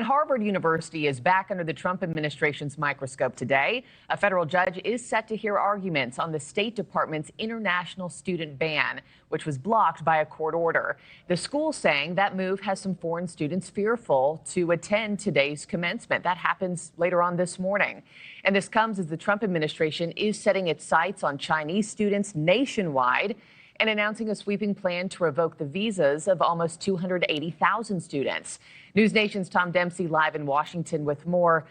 And Harvard University is back under the Trump administration's microscope today. A federal judge is set to hear arguments on the State Department's international student ban, which was blocked by a court order. The school saying that move has some foreign students fearful to attend today's commencement. That happens later on this morning. And this comes as the Trump administration is setting its sights on Chinese students nationwide and announcing a sweeping plan to revoke the visas of almost 280,000 students. News Nation's Tom Dempsey live in Washington with more.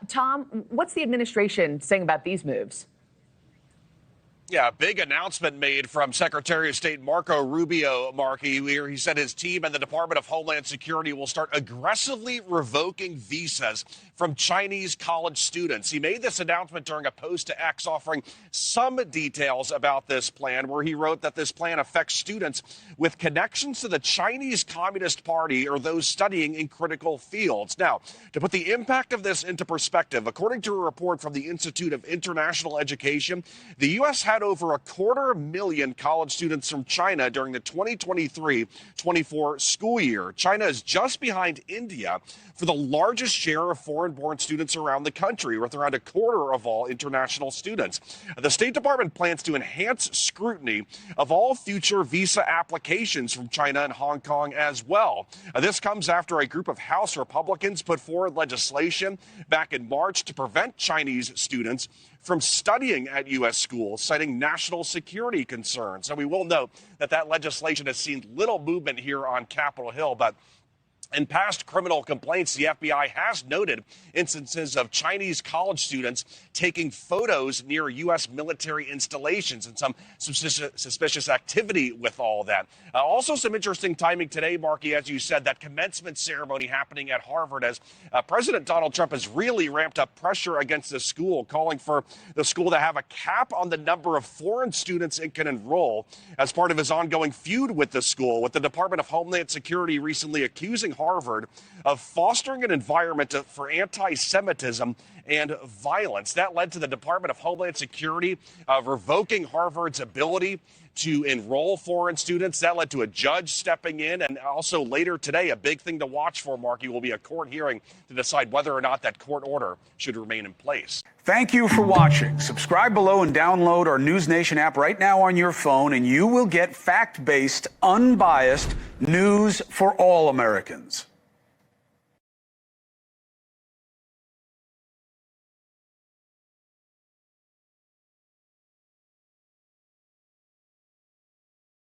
Tom, what's the administration saying about these moves? Yeah, big announcement made from Secretary of State Marco Rubio, Markey, where he said his team and the Department of Homeland Security will start aggressively revoking visas from Chinese college students. He made this announcement during a post to X offering some details about this plan, where he wrote that this plan affects students with connections to the Chinese Communist Party or those studying in critical fields. Now, to put the impact of this into perspective, according to a report from the Institute of International Education, the U.S. had over 250,000 college students from China during the 2023-24 school year. China is just behind India for the largest share of foreign-born students around the country, with around a quarter of all international students. The State Department plans to enhance scrutiny of all future visa applications from China and Hong Kong as well. This comes after a group of House Republicans put forward legislation back in March to prevent Chinese students from studying at U.S. schools, citing national security concerns. So we will note that that legislation has seen little movement here on Capitol Hill, but in past criminal complaints, the FBI has noted instances of Chinese college students taking photos near U.S. military installations and some suspicious activity with all that. Also, some interesting timing today, Markey, as you said, that commencement ceremony happening at Harvard, as President Donald Trump has really ramped up pressure against the school, calling for the school to have a cap on the number of foreign students it can enroll as part of his ongoing feud with the school, with the Department of Homeland Security recently accusing Harvard of fostering an environment for anti-Semitism and violence. That led to the Department of Homeland Security revoking Harvard's ability to enroll foreign students. That led to a judge stepping in. And also later today, a big thing to watch for, Markey, will be a court hearing to decide whether or not that court order should remain in place. Thank you for watching. Subscribe below and download our News Nation app right now on your phone, and you will get fact-based, unbiased news for all Americans.